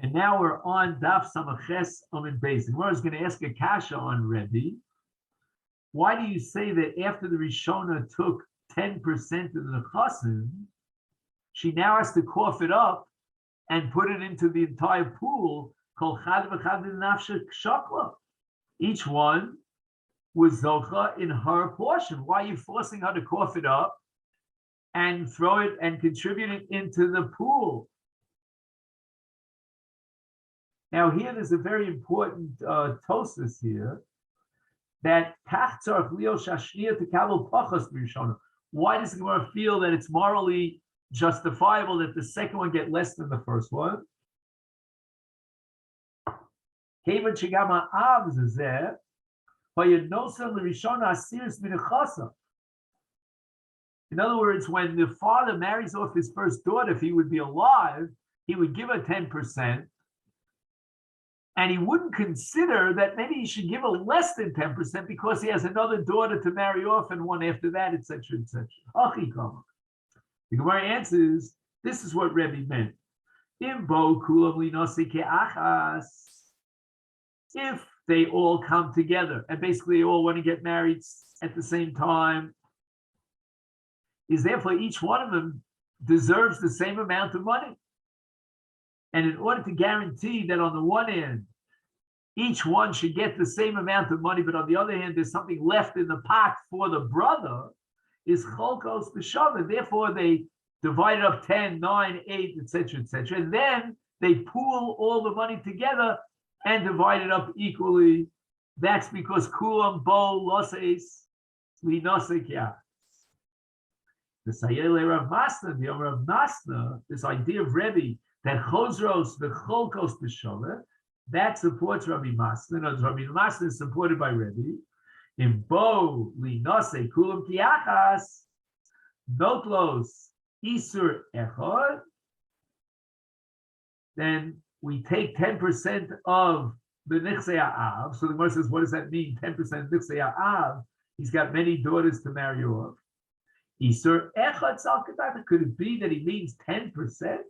And now we're on Daf Samaches Amid Beis. And I was going to ask a kasha on Rebbe. Why do you say that after the Rishona took 10% of the Nechasim, she now has to cough it up and put it into the entire pool? Kol chad v'chad nafshe shakla. Each one was zocha in her portion. Why are you forcing her to cough it up and throw it and contribute it into the pool? Now here there's a very important tosis here that why does the Gemara feel that it's morally justifiable that the second one get less than the first one? In other words, when the father marries off his first daughter, if he would be alive, he would give her 10%. And he wouldn't consider that maybe he should give a less than 10% because he has another daughter to marry off and one after that, etc., etc. The Gemara answers, this is what Rebbe meant. If they all come together and basically they all want to get married at the same time, is therefore each one of them deserves the same amount of money. And in order to guarantee that on the one hand, each one should get the same amount of money, but on the other hand, there's something left in the pot for the brother, is cholkos b'shavah. Therefore, they divide it up 10, 9, 8, etc., etc. And then they pool all the money together and divide it up equally. That's because kulam bo loses linosek ya. The Sayele Rav Masna, the Rav Masna, this idea of Rebbe, that chosros the cholkos b'shavah, that supports Rabbi Masna. No, Rabbi Masna is supported by Rebbe. In bo linase kulam kiachas notlos isur echad. Then we take 10% of the nichsei ha'av. So the Gemara says, what does that mean? 10% nichsei ha'av. He's got many daughters to marry off. Isur echad salkatata. Could it be that he means 10%?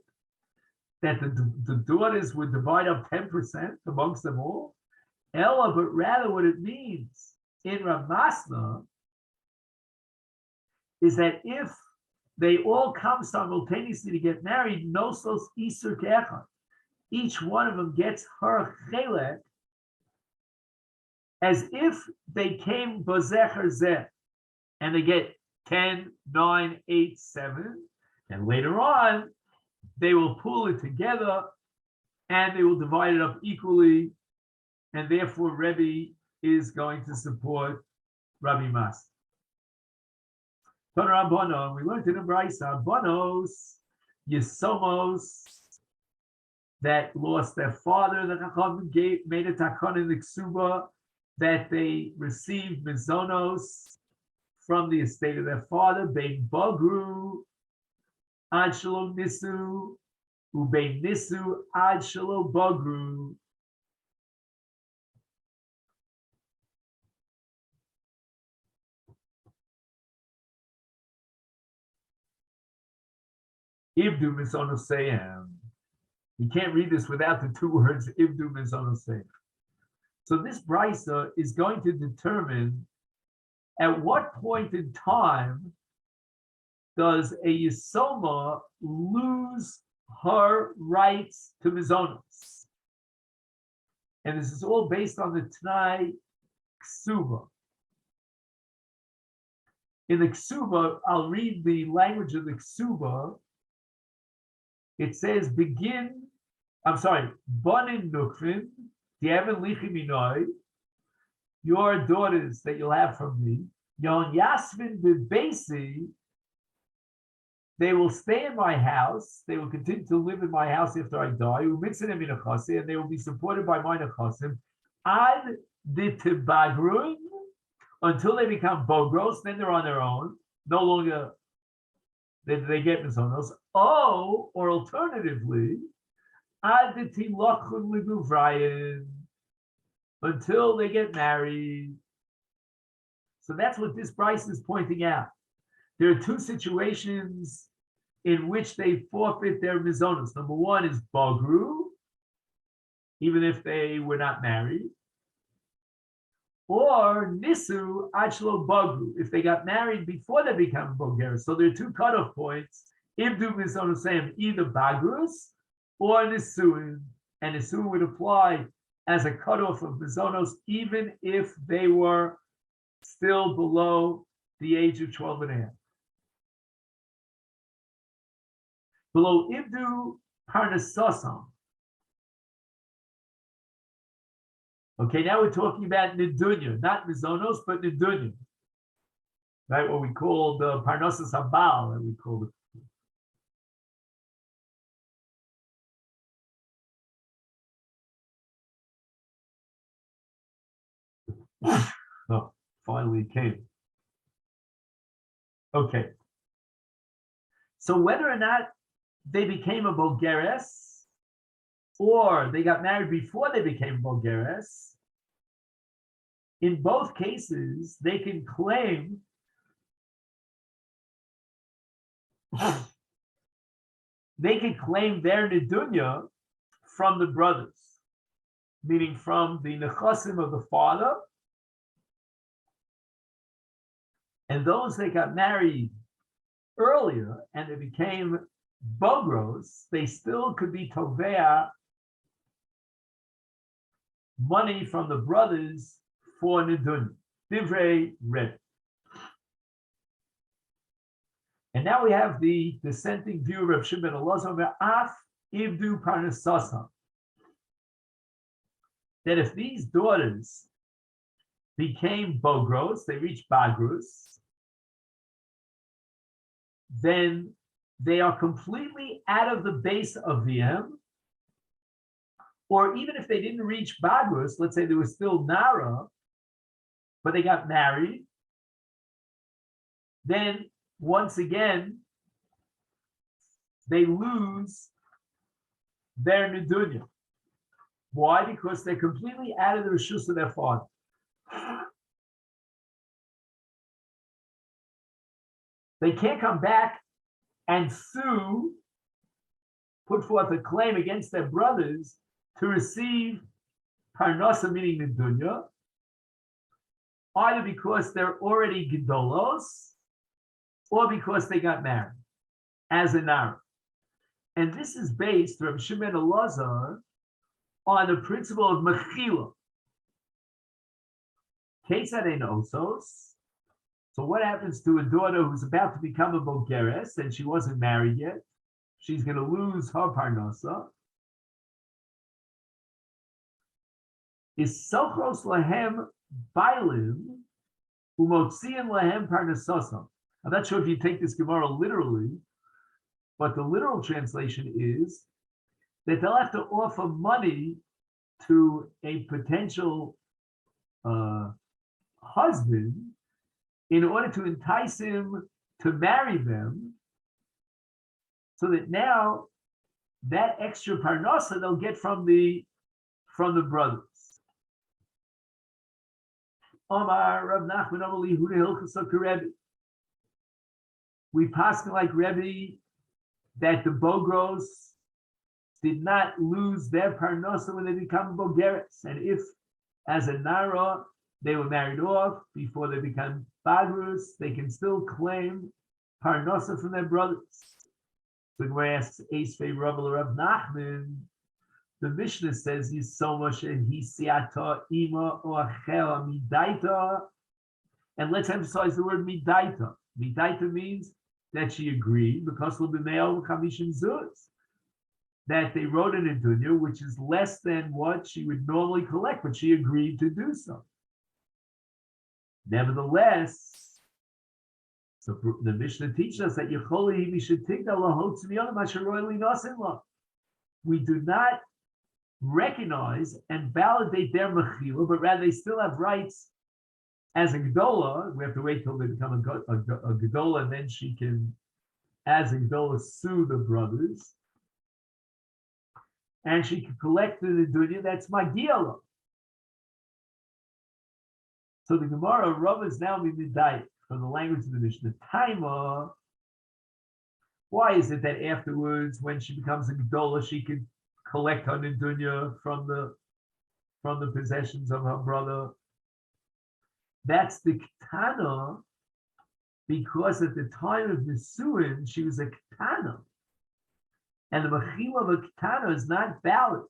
That the daughters would divide up 10% amongst them all? Ella, but rather what it means in Rav Masna is that if they all come simultaneously to get married, nosos isur ke'echad, each one of them gets her chelek as if they came bozecher zeh, and they get 10, 9, 8, 7, and later on, they will pool it together and they will divide it up equally, and therefore Rebbe is going to support Rabbi Mas. We learned in the Brisa, Bonos, Yesomos, that lost their father, the Chacham made a takon in the Ksuba, that they received mizonos from the estate of their father, Bein Bagru, Ad Shalom Nisu, Ubein Nisu, Ad Shalom Bagru. Ibdu Mizonoseyam. You can't read this without the two words Ibdu Mizonoseyam. So this brisa is going to determine at what point in time does a Yisoma lose her rights to mizonos? And this is all based on the Tanai Ksuba. In the Ksuba, I'll read the language of the Ksuba. It says, Banin Nukvin, Dievin Lichiminoi, your daughters that you'll have from me, Yon Yasvin Bibesi, they will stay in my house, they will continue to live in my house after I die, and they will be supported by my nechasim, ad ditibagrun, until they become bogros, then they're on their own, no longer they get mizonos. Oh, or alternatively, ad ditilachun liguvrayin, until they get married. So that's what this Bryce is pointing out. There are two situations in which they forfeit their mizonos. Number one is bagru, even if they were not married. Or Nisu Achlo Bagru, if they got married before they become Bogeres. So there are two cutoff points. Ibdu Mizonosayim, either Bagrus or Nisuin. And Nisuin would apply as a cutoff of Mizonos, even if they were still below the age of 12 and a half. Below Ibdu Parnasosam. Okay, now we're talking about Nidunya, not Mizonos, but Nidunya. Right, what we call the Parnosas Habal, that we call it. Oh, finally it came. Okay. So whether or not they became a Bogeres or they got married before they became Bogeres, in both cases, they can claim their Nidunya from the brothers, meaning from the Nechasim of the father. And those that got married earlier and they became Bogros, they still could be Tovea money from the brothers for Nidunya. Divrei Rebbe. And now we have the dissenting view of Reb Shimon Elazar, Af Ibdu Parnasasa. That if these daughters became Bogros, they reached Bagrus, then they are completely out of the base of VM. Or even if they didn't reach Bagrus, let's say they were still Nara, but they got married, then once again, they lose their Nidunya. Why? Because they're completely out of the Rishus of their father. They can't come back and sue, put forth a claim against their brothers to receive Parnasa, meaning Nidunya, either because they're already Gedolos or because they got married as a Nara. And this is based, Reb Shimon Elazar, on the principle of Mechila. Kesadein Osos. So what happens to a daughter who's about to become a Bogeres and she wasn't married yet? She's going to lose her Parnasa. Is Sochros Lahem Bailim Umotzian Lahem Parnasosam. I'm not sure if you take this Gemara literally, but the literal translation is that they'll have to offer money to a potential husband in order to entice him to marry them, so that now that extra parnasa they'll get from the brothers. Omar Rav Nachman Amali Huda Hilchasok Rebbe. We pass like Rebbe that the Bogros did not lose their parnasa when they become Bogeres, and if as a Nara they were married off before they become Bagrus, they can still claim parnasa from their brothers. So when we ask Eisvei Rav Nachman, the Mishnah says Yisoma Shehisiata Ima or Chela Midaita, and let's emphasize the word Midaita. Midaita means that she agreed because L'Bimeo Chamishim Zuz, that they wrote an Nidunya, which is less than what she would normally collect, but she agreed to do so. Nevertheless, the Mishnah teaches us that we do not recognize and validate their mechila, but rather they still have rights as a gedola. We have to wait till they become a gedola, and then she can, as a gedola, sue the brothers, and she can collect the nidunya that's magiyala. So the Gemara Rav is now midayik from the language of the Mishnah. Why is it that afterwards, when she becomes a gedola, she could collect her Nidunya from the possessions of her brother. That's the Ketana, because at the time of Nisuin, she was a Ketana. And the Mechila of a Ketana is not valid.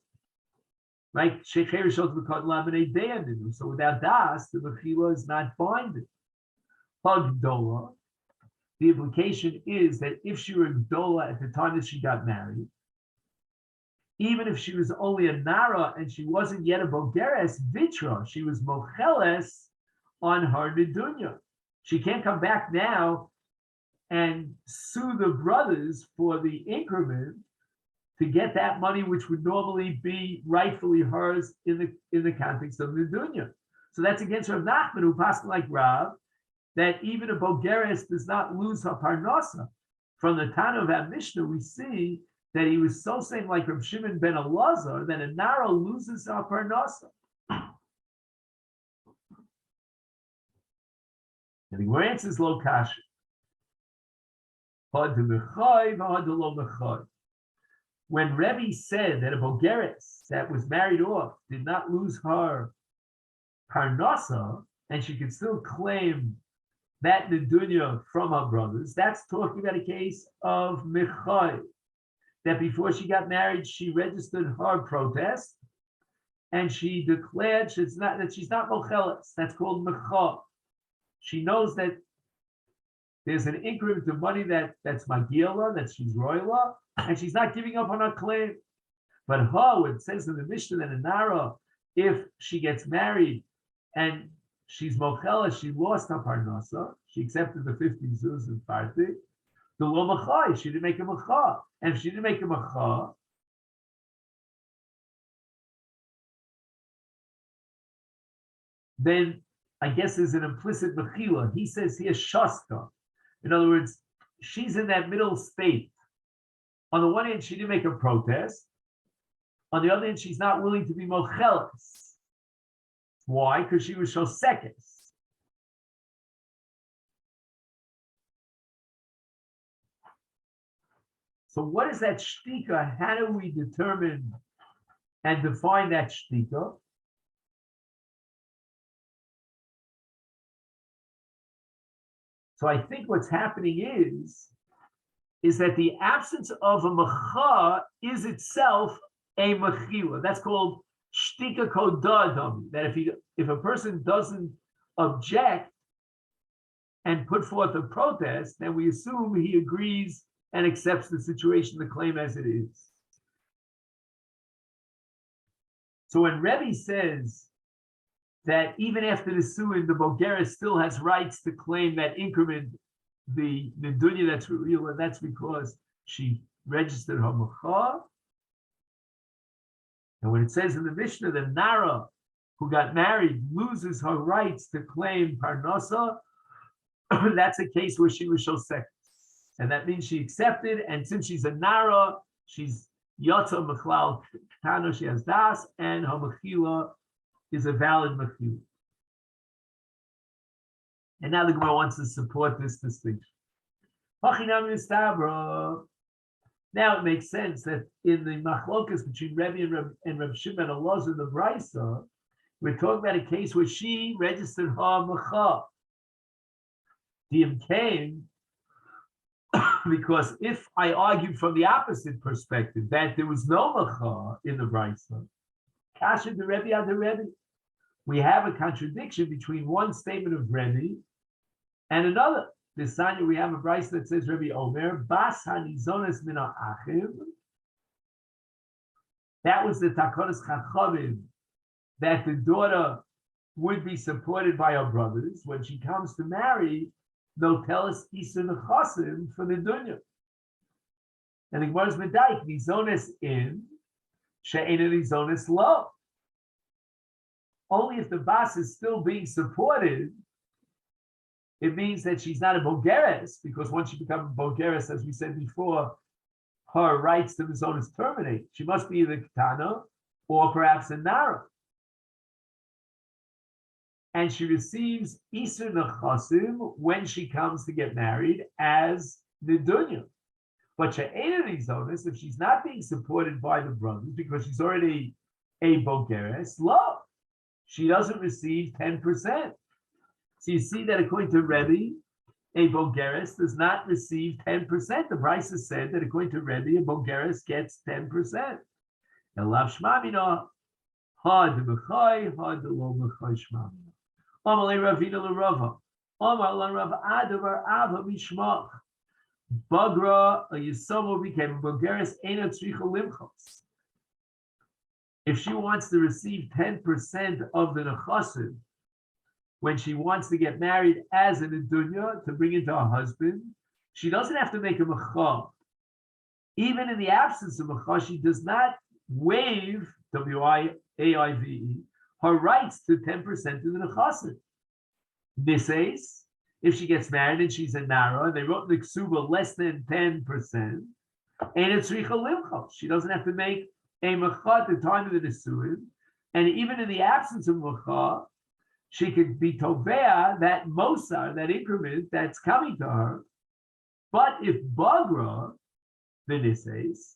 Like Shecher Shot V'Kot Laminei Deyaninu. So without Das, the Mechila is not binding. Hagdola, the implication is that if she were Gdola at the time that she got married, even if she was only a Nara and she wasn't yet a Bogeres, Vitra, she was Mocheles on her Nidunya. She can't come back now and sue the brothers for the increment to get that money, which would normally be rightfully hers in the context of Nidunya. So that's against Rav Nachman, who passed like Rav, that even a Bogeres does not lose her Parnasa. From the Tana of our Mishnah, we see that he was so saying like Rav Shimon ben Elazar that a Nara loses her Parnasa. And the answer is lo kasha. When Rebbe said that a Bogeres that was married off did not lose her Parnasa, and she could still claim that Nidunya from her brothers, that's talking about a case of Mechai, that before she got married, she registered her protest, and she declared she's not Mocheles. That's called Mechai. She knows that there's an increment of money that's Magila, that she's Royla, and she's not giving up on her claim. But her, it says in the Mishnah that a Nara, if she gets married and she's Mocheles, she lost her Parnasa, she accepted the 50 zuz and party, the lo Machai, she didn't make a Macha. And if she didn't make a Macha, then I guess there's an implicit mechila. He says here shasta. In other words, she's in that middle state. On the one hand, she didn't make a protest. On the other hand, she's not willing to be mocheles. Why? Because she was shosekes. So what is that shtika? How do we determine and define that shtika? So I think what's happening is that the absence of a mecha is itself a mechila. That's called shtika kodadam. That if a person doesn't object and put forth a protest, then we assume he agrees and accepts the situation, the claim as it is. So when Rebbe says that even after the suin, the Bogeres still has rights to claim that increment, the Nidunya that's real, and that's because she registered her Macha. And when it says in the Mishnah that Nara, who got married, loses her rights to claim Parnasa, that's a case where she was Shosek. And that means she accepted, and since she's a Nara, she's Yotza Mechlal Tano, she has Das, and her Mechila is a valid mechila. And now the Gemara wants to support this distinction. Now it makes sense that in the machlokas between Rebbe and Reb Shimon and Elazar, the Brisa, we're talking about a case where she registered her mecha. Diam came because if I argued from the opposite perspective that there was no mecha in the Brisa, Kasha the Rebbe ad the Rebbe. We have a contradiction between one statement of Rebbe and another. This Sanya, we have a Brisa that says Rebbe Omer, Bas Hanizones Mina Achim. That was the Takonos Chachavim, that the daughter would be supported by her brothers. When she comes to marry, they'll tell us Isa Nechasim for the dunya. And the Gemara's Medaik, Nizones in, She'ena Nizones lo. Only if the Bas is still being supported, it means that she's not a Bogeres, because once she becomes a Bogeres, as we said before, her rights to the zone terminate. She must be the Ketana or perhaps a Nara. And she receives Isur Nechasim when she comes to get married as Nidunya. But She'ena, if she's not being supported by the brothers because she's already a Bogeres, love, she doesn't receive 10%. So you see that according to Rebbe, a Bogeres does not receive 10%. The Brisa said that according to Rebbe, a Bogeres gets 10%. Elav Shmamina, Had B'chai, Had Lo B'chai Shmamina. Amalei Ravina L'Rava, Amal L'Rav Adavar Ava Mishmach. Bagra, a Yisomo became a Bogeres, Eina Tzricha Limchos. If she wants to receive 10% of the Nechasim, when she wants to get married as an Adunya to bring into her husband, she doesn't have to make a Mecha. Even in the absence of Mecha, she does not waive, W-I-A-I-V-E, her rights to 10% of the Nechasim. Nises, if she gets married and she's a Nara, and they wrote in the Ksuba less than 10%, and it's Richa Limchos. She doesn't have to make a Mecha at the time of the Nisuin, and even in the absence of Mecha, she could be Tovea, that Mosar, that increment that's coming to her. But if Bagra, the Nises,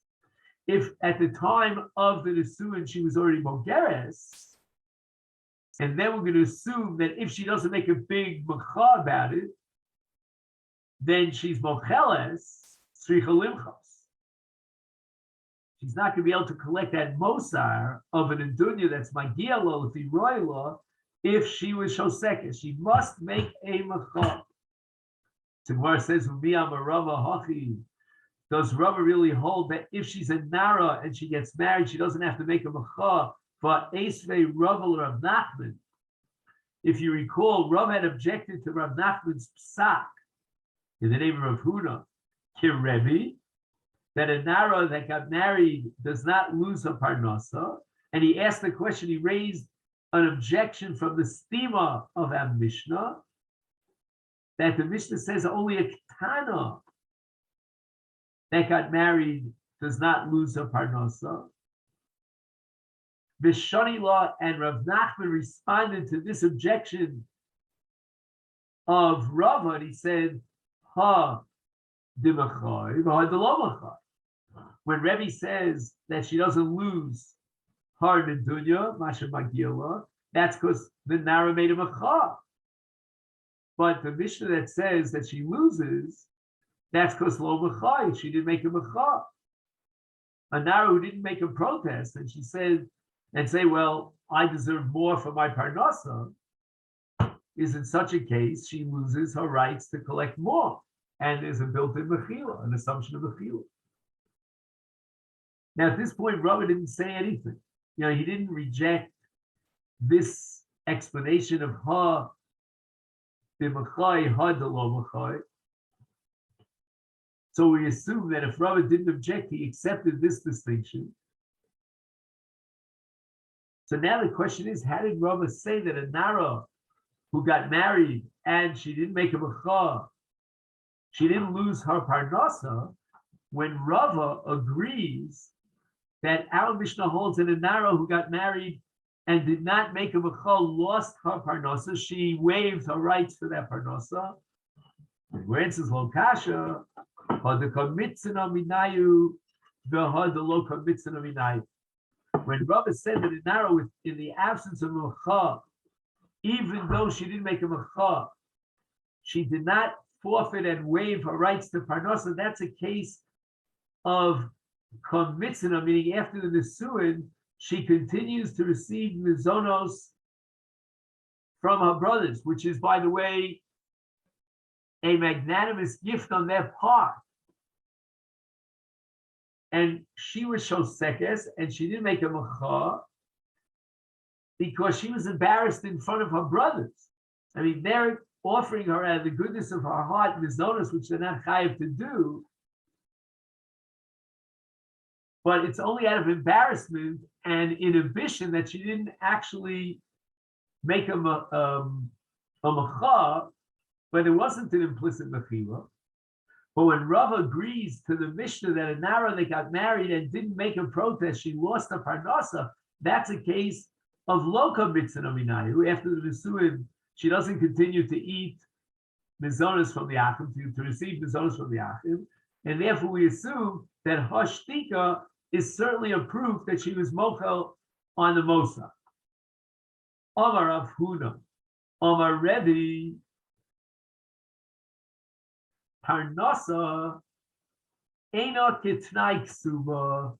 if at the time of the Nisuin she was already Bogeres, and then we're going to assume that if she doesn't make a big Mecha about it, then she's Mocheles, Tzricha Limchos. She's not going to be able to collect that Mosar of an Indunya that's Magia Lo, if he Royla, if she was Shosekes. She must make a Mecha. So Gemara says, does Rava really hold that if she's a Nara and she gets married, she doesn't have to make a Mecha? For Esvei Rava Rav Nachman? If you recall, Rav had objected to Rav Nachman's psak in the name of Rav Huna, Kirebi, that a Nara that got married does not lose her parnasa. And he asked the question, he raised an objection from the stima of our Mishnah, that the Mishnah says only a Ketana that got married does not lose her parnasa. Bishani Law and Rav Nachman responded to this objection of Rava, and he said, Ha dimachai, ha delomachai. When Rebbe says that she doesn't lose her nedunya, masha magila, that's because the Nara made a macha. But the Mishnah that says that she loses, that's because lo machai, she didn't make a macha. A Nara who didn't make a protest, and she said, and say, well, I deserve more for my parnasa, is in such a case, she loses her rights to collect more. And there's a built-in mechila, an assumption of mechila. Now, at this point, Rava didn't say anything. You know, he didn't reject this explanation of ha b'machai, ha delo machai. So we assume that if Rava didn't object, he accepted this distinction. So now the question is, how did Rava say that a Nara who got married and she didn't make a Mecha, she didn't lose her Parnasa, when Rava agrees that our Mishnah holds that a Nara who got married and did not make a Mecha lost her Parnasa, she waived her rights for that Parnasa. Where it says Lokasha, Hadaka Mitzana Minayu, V'Hada Loka Mitzana Minayu. When Rava said that a Nara, in the absence of Mecha, even though she didn't make a Mecha, she did not forfeit and waive her rights to Parnasa, that's a case of Mitzana, meaning after the Nisuin, she continues to receive Mizonos from her brothers, which is, by the way, a magnanimous gift on their part. And she was Shosekes, and she didn't make a Mecha because she was embarrassed in front of her brothers. I mean, they're offering her out of the goodness of her heart Mizonos, which they're not chayav to do. But it's only out of embarrassment and inhibition that she didn't actually make a Mecha, but there wasn't an implicit Mechila. But when Rav agrees to the Mishnah that a Nara that got married and didn't make a protest, she lost her Parnasa, that's a case of Loka Mitzana Minayu. After the Nisuin, she doesn't continue to eat Mizonos from the Achim, to receive Mizonos from the Achim. And therefore we assume that Hashtika is certainly a proof that she was mochel on the Mosa. Amar Rav Huna, Amar Rebbe, Parnasa, Eina Kitnai Ksuba.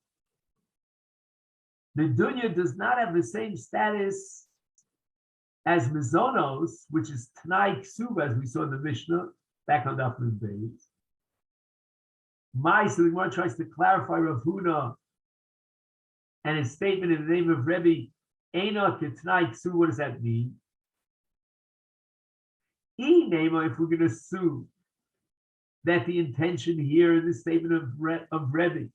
The dunya does not have the same status as Mizonos, which is Tnai Ksuba, as we saw in the Mishnah, back on Daf Nun Beis. So the Gemara tries to clarify Rav Huna and his statement in the name of Rebbe, Eina Kitnai Ksuba, what does that mean? If we're going to assume that the intention here in the statement of Rebbe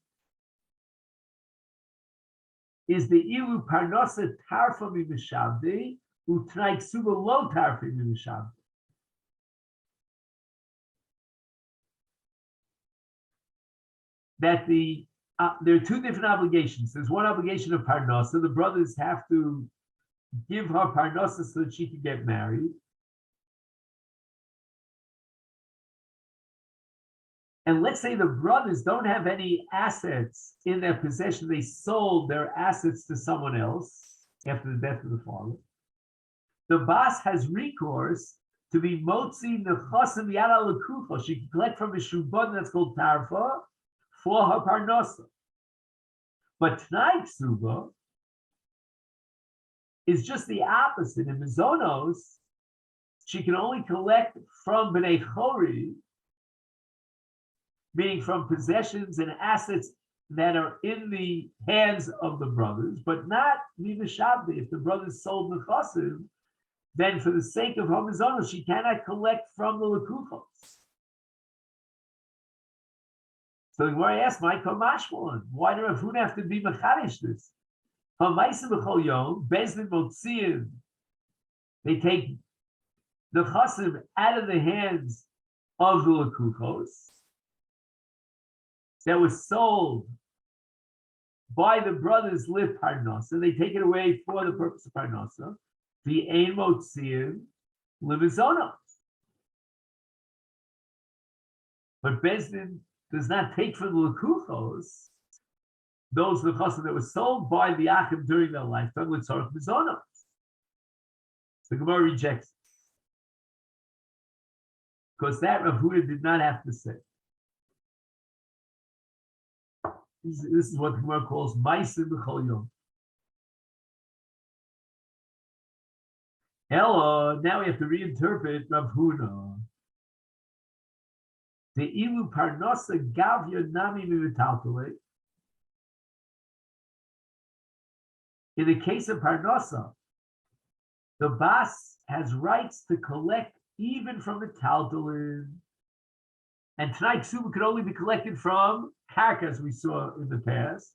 is the ilu parnasa tarfa mimishavdi utnai ksuba lo tarfa mimishavdi. That there are two different obligations. There's one obligation of parnasa. The brothers have to give her parnasa so that she can get married. And let's say the brothers don't have any assets in their possession. They sold their assets to someone else after the death of the father. The bas has recourse to be motzi nechasim yada lekucha. She can collect from a shubban that's called tarfa for her parnasa. But tnai ksuba is just the opposite. In mizonos, she can only collect from bnei chori, meaning from possessions and assets that are in the hands of the brothers, but not mimishabdi. If the brothers sold nechasim, then for the sake of Hamizonos, she cannot collect from the lekuchos. So the Gemara asks, "My kamashmalon, why do Rav Huna have to be mechadish this? Hamaisa b'chol yom bezdin motziim. They take the chasim out of the hands of the lekuchos that was sold by the brothers live parnasa. They take it away for the purpose of parnasa. The ein motziim limizonos. But Bezdin does not take from the lekuchos those nechasim that were sold by the achim during their lifetime with tzarich mizonos. The Gemara rejects it because that Rav Huna did not have to say. This is what the Gemara calls Ma'asim b'chol yom. Hello, now we have to reinterpret Rav Huna. The ilu parnasa gavya nami mivitaltale. In the case of parnasa, the bas has rights to collect even from the taltalin. And tonight, ksuba could only be collected from karka, as we saw in the past.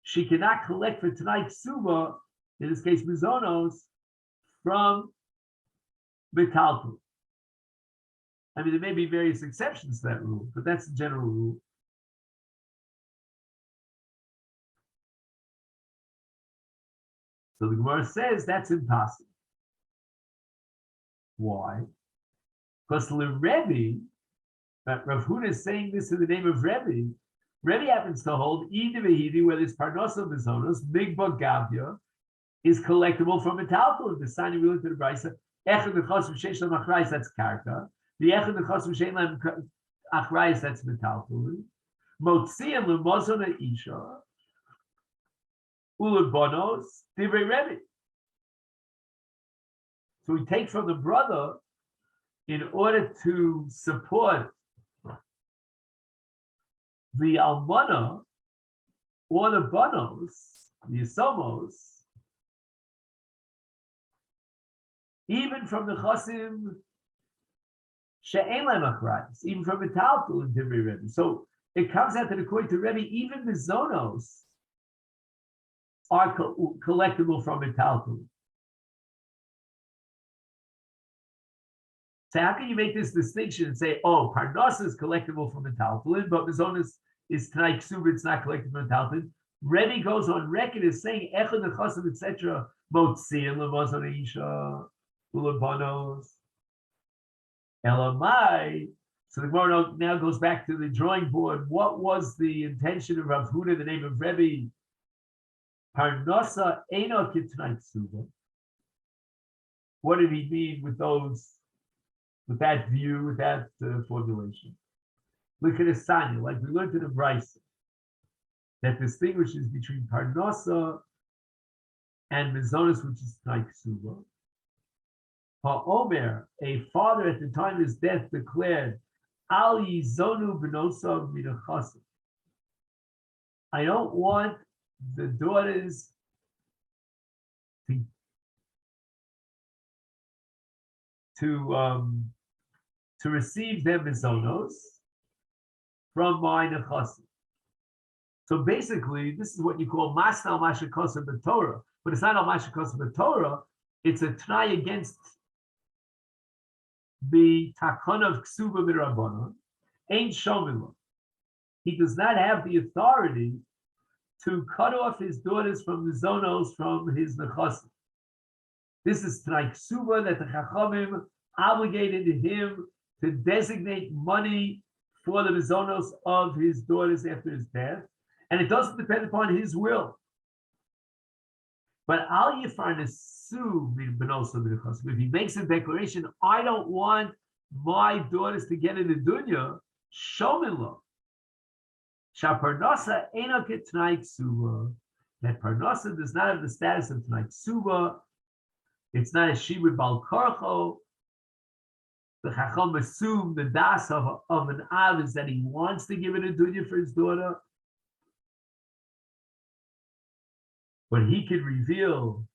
She cannot collect for tonight ksuba, in this case, mizonos, from metaltal. I mean, there may be various exceptions to that rule, but that's the general rule. So the Gemara says that's impossible. Why? Because the Rebbe, Rav Huna is saying this in the name of Rebbe. Rebbe happens to hold Ida Vehidi, where this Parnosa Mizonos, Migba Gavya, is collectible from metaltal. The sign we looked at the Brisa, Echad Nechasim Sheish Lam Achrayis, that's Karka. The Echad Nechasim Sheish Lam Achrayis, that's metaltal. Motziim Lemozona Isha, Ulabonos, Divrei Rebbe. So we take from the brother in order to support the almana or the banos, the isomos, even from the chasim she'en lehem achrayus, even from the taltul in Divrei Rebbe. So it comes out that according to Rebbe, even the zonos are collectible from the taltul. So how can you make this distinction and say, oh, Parnasa is collectible from the Talmud, but Mizonos is Tanai Ksuba, it's not collectible from the Talmud? Rebbe goes on record as saying, Echad Nechasim, etc., Motziim Lemozon Isha. ulabanos, elamai. So the Gemara now goes back to the drawing board. What was the intention of Rav Huda, the name of Rebbe? Parnasa eno kitnai ksuba. What did he mean with that view, with that formulation? Look at a sanya, like we learned in the Brisa, that distinguishes between Parnasa and Mizonos, which is Tnai Ksuba. HaOmer, a father at the time of his death declared, Al Yizonu B'nosav Minachasim. I don't want the daughters to receive their Mizonos from my Nechasim. So basically, this is what you call Masna al Mashikosim B'Torah, but it's not al Mashikosim B'Torah, it's a T'nai against the Takon of Ksuba B'Rabbanon, Ein Shomila. He does not have the authority to cut off his daughters from the Zonos from his Nechasim. This is T'nai Ksuba that the Chachamim obligated him to designate money for the Zonos of his daughters after his death. And it doesn't depend upon his will. But Al Yifarnesu B'nosa B'Nechasim, if he makes a declaration, I don't want my daughters to get in the dunya, Shominlo. Shaparnasa Eno Ketnai Ksuba. That Parnasa does not have the status of Tnai Ksuba. It's not a Shibud Bal Karcho. The Chacham assumed the das of an Av is that he wants to give it a dunya for his daughter. But he could reveal,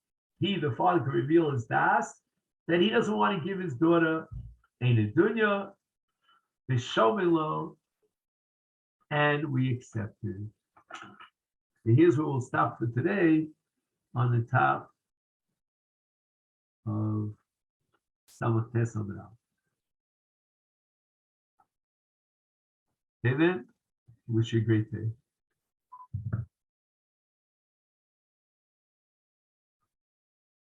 the father could reveal his das, that he doesn't want to give his daughter a dunya, the shomilo, and we accept it. And here's where we'll stop for today on the top of Samach Tes Amud Aleph. Amen. Wish you a great day.